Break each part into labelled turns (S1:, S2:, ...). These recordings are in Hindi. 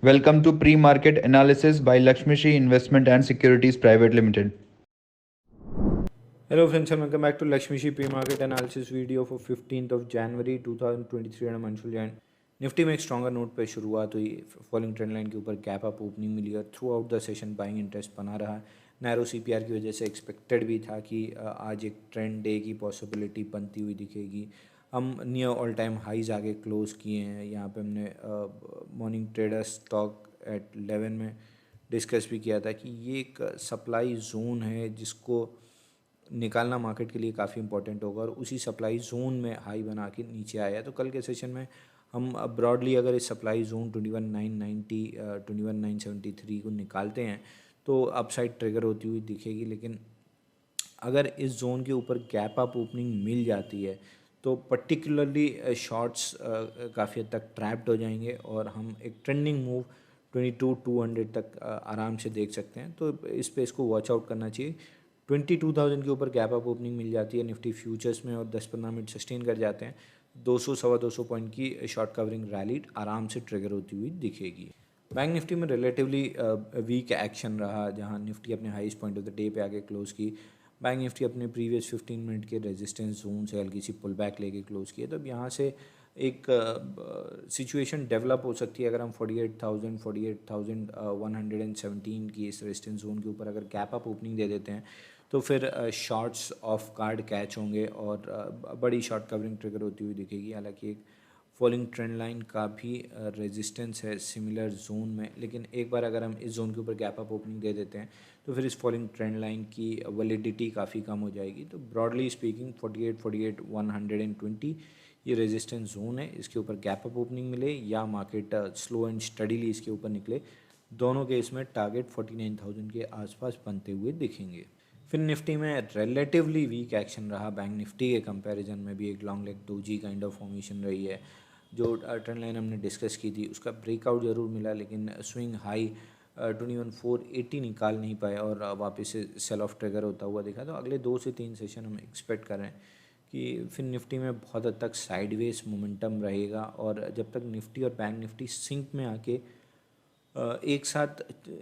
S1: Welcome to Pre-Market Analysis by Lakshmi Shri Investment and Securities Private Limited.
S2: Hello friends and welcome back to Lakshmi Shri pre-market analysis video for 15th of January 2023 and Anshul Jain. Nifty में एक स्ट्रॉन्गर नोट पे शुरुआत हुई, फॉलोइंग ट्रेंड लाइन के ऊपर गैप अप ओपनिंग मिली और through out the session buying interest बना रहा। नैरो सीपीआर की वजह से एक्सपेक्टेड भी था कि आज एक ट्रेंड डे की पॉसिबिलिटी बनती हुई दिखेगी। हम नियर ऑल टाइम हाइज आगे क्लोज किए हैं। यहाँ पे हमने मॉर्निंग ट्रेडर स्टॉक एट 11 में डिस्कस भी किया था कि ये एक सप्लाई जोन है जिसको निकालना मार्केट के लिए काफ़ी इंपॉर्टेंट होगा और उसी सप्लाई जोन में हाई बना के नीचे आया। तो कल के सेशन में हम ब्रॉडली अगर इस सप्लाई जोन 21,990 21,973 को निकालते हैं तो अपसाइड ट्रिगर होती हुई दिखेगी। लेकिन अगर इस जोन के ऊपर गैप अप ओपनिंग मिल जाती है तो पर्टिकुलरली शॉर्ट्स काफ़ी हद तक ट्रैप्ड हो जाएंगे और हम एक ट्रेंडिंग मूव 22,200 तक आराम से देख सकते हैं। तो इस पे इसको वॉच आउट करना चाहिए। 22,000 के ऊपर गैप अप ओपनिंग मिल जाती है निफ्टी फ्यूचर्स में और 10-15 मिनट सस्टेन कर जाते हैं, 200 सवा 200 पॉइंट की शॉर्ट कवरिंग रैली आराम से ट्रिगर होती हुई दिखेगी। बैंक निफ्टी में रिलेटिवली वीक एक्शन रहा, जहां निफ्टी अपने highest point of the day पे आके क्लोज की। बैंक निफ्टी अपने प्रीवियस 15 मिनट के रेजिस्टेंस जोन से हल्की सी पुल बैक लेके क्लोज किए। तो अब यहाँ से एक सिचुएशन डेवलप हो सकती है। अगर हम 48,117 की इस रेजिस्टेंस जोन के ऊपर अगर गैप अप ओपनिंग दे देते हैं तो फिर शॉर्ट्स ऑफ कार्ड कैच होंगे और बड़ी शॉर्ट कवरिंग ट्रिगर होती हुई दिखेगी। हालांकि एक फॉलिंग ट्रेंड लाइन का भी रेजिस्टेंस है सिमिलर जोन में, लेकिन एक बार अगर हम इस जोन के ऊपर गैप अप ओपनिंग दे देते हैं तो फिर इस फॉलिंग ट्रेंड लाइन की वैलिडिटी काफ़ी कम हो जाएगी। तो ब्रॉडली स्पीकिंग 48,120 ये रेजिस्टेंस जोन है। इसके ऊपर गैप अप ओपनिंग मिले या मार्केट स्लो एंड स्टडीली इसके ऊपर निकले, दोनों केस में टारगेट 49,000 के आसपास बनते हुए दिखेंगे। फिर निफ्टी में रिलेटिवली वीक एक्शन रहा। बैंक निफ्टी के कंपैरिजन में भी एक long leg doji kind of formation रही है। जो ट्रेंड लाइन हमने डिस्कस की थी उसका ब्रेकआउट ज़रूर मिला, लेकिन स्विंग हाई 21,480 निकाल नहीं पाए और वापस से सेल ऑफ ट्रिगर होता हुआ दिखा। तो अगले 2 से 3 सेशन हम एक्सपेक्ट कर रहे हैं कि फिर निफ्टी में बहुत हद तक साइडवेज मोमेंटम रहेगा और जब तक निफ्टी और बैंक निफ्टी सिंक में आके एक साथ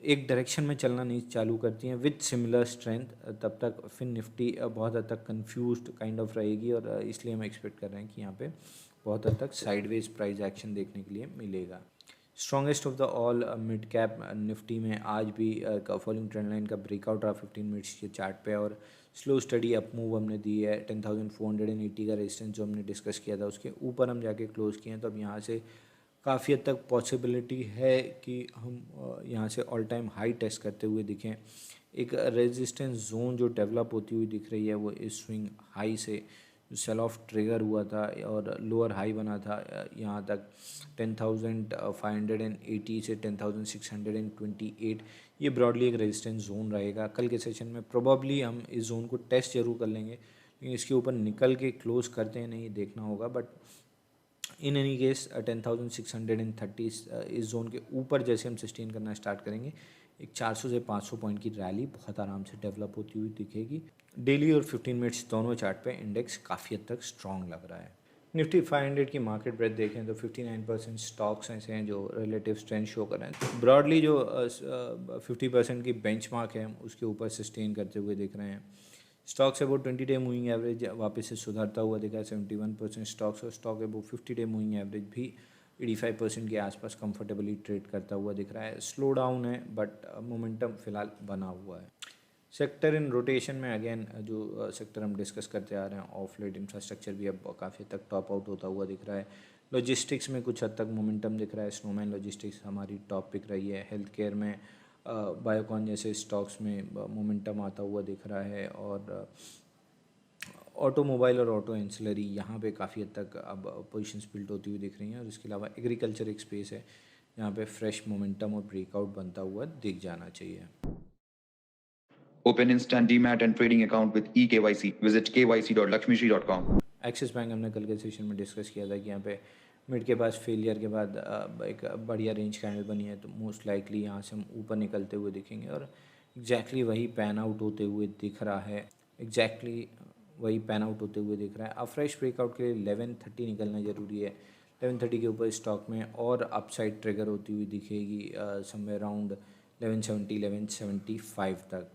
S2: एक डायरेक्शन में चलना नहीं चालू करती हैं विद सिमिलर स्ट्रेंथ, तब तक फिर निफ्टी बहुत हद तक कंफ्यूज्ड काइंड ऑफ रहेगी और इसलिए हम एक्सपेक्ट कर रहे हैं कि यहाँ पे बहुत हद तक साइडवेज प्राइस एक्शन देखने के लिए मिलेगा। Strongest of the all mid cap Nifty में आज भी फॉलोइंग ट्रेंड लाइन का ब्रेकआउट रहा 15 मिनट्स के चार्ट पे और स्लो स्टडी अप मूव हमने दी है। 10,480 का रेजिस्टेंस जो हमने डिस्कस किया था उसके ऊपर हम जाके क्लोज किए हैं। तो अब यहाँ से काफ़ी हद तक पॉसिबिलिटी है कि हम यहाँ से ऑल टाइम हाई टेस्ट करते हुए दिखें। एक रेजिस्टेंस जोन जो डेवलप होती हुई दिख रही है वो इस स्विंग हाई से जो सेल ऑफ ट्रिगर हुआ था और लोअर हाई बना था यहाँ तक 10,580 से 10,628, ये ब्रॉडली एक रेजिस्टेंस जोन रहेगा। कल के सेशन में प्रोबेबली हम इस जोन को टेस्ट जरूर कर लेंगे, लेकिन इसके ऊपर निकल के क्लोज करते हैं नहीं देखना होगा। बट इन एनी केस 10,630 इस जोन के ऊपर जैसे हम सस्टेन करना स्टार्ट करेंगे, एक 400 से 500 पॉइंट की रैली बहुत आराम से डेवलप होती हुई दिखेगी। डेली और 15 मिनट्स दोनों चार्ट पे इंडेक्स काफ़ी हद तक स्ट्रॉन्ग लग रहा है। निफ्टी 500 की मार्केट ब्रेथ देखें तो 59% स्टॉक्स ऐसे हैं जो रिलेटिव स्ट्रेंथ शो कर रहे हैं। ब्रॉडली जो 50% की बेंचमार्क है उसके ऊपर सस्टेन करते हुए दिख रहे हैं। Stocks about 20 day moving average वापस से सुधरता हुआ दिखा है 71% स्टॉक्स, और talk about 50 day moving average भी 85% के आसपास कंफर्टेबली ट्रेड करता हुआ दिख रहा है। स्लो डाउन है बट मोमेंटम फिलहाल बना हुआ है। सेक्टर इन रोटेशन में अगेन जो सेक्टर हम डिस्कस करते आ रहे हैं ऑफ लेट, इंफ्रास्ट्रक्चर भी अब काफ़ी हद तक टॉप आउट होता हुआ दिख रहा है। लॉजिस्टिक्स में कुछ हद तक मोमेंटम दिख रहा है। स्नोमैन लॉजिस्टिक्स हमारी टॉप पिक रही है। हेल्थ केयर में बायोकॉन जैसे स्टॉक्स में मोमेंटम आता हुआ दिख रहा है और ऑटोमोबाइल और ऑटो एंसिलरी यहाँ पे काफ़ी हद तक अब पोजीशंस बिल्ड होती हुई दिख रही हैं। और इसके अलावा एग्रीकल्चर एक स्पेस है जहाँ पे फ्रेश मोमेंटम और ब्रेकआउट बनता हुआ दिख जाना चाहिए।
S1: Open instant demat and trading account with eKYC. Visit kyc.lakshmishri.com.
S2: Axis bank हमने कल के सेशन में डिस्कस किया था कि यहाँ पे मिड के पास फेलियर के बाद एक बढ़िया रेंज कैंडल बनी है, तो मोस्ट लाइकली यहाँ से हम ऊपर निकलते हुए दिखेंगे और एग्जैक्टली वही पैन आउट होते हुए दिख रहा है। वही पैन आउट होते हुए दिख रहा है। अब फ्रेश ब्रेकआउट के लिए 1130 निकलना ज़रूरी है। 1130 के ऊपर स्टॉक में और अपसाइड ट्रिगर होती हुई दिखेगी समवेयर अराउंड 1170 1175 तक।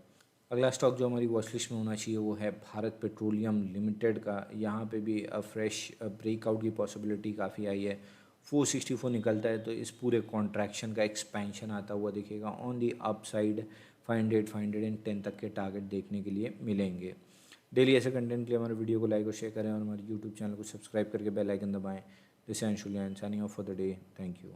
S2: अगला स्टॉक जो हमारी वॉच लिस्ट में होना चाहिए वो है भारत पेट्रोलियम लिमिटेड का। यहाँ पे भी फ्रेश ब्रेकआउट की पॉसिबिलिटी काफ़ी आई है। 464 निकलता है तो इस पूरे कॉन्ट्रैक्शन का एक्सपेंशन आता हुआ दिखेगा। ऑन दी अपसाइड 500 510 तक के टारगेट देखने के लिए मिलेंगे। डेली ऐसे कंटेंट के लिए हमारे वीडियो को लाइक और शेयर करें और हमारे यूट्यूब चैनल को सब्सक्राइब करके बेल आइकन दबाएं। This is Anshul signing off for the day. Thank you.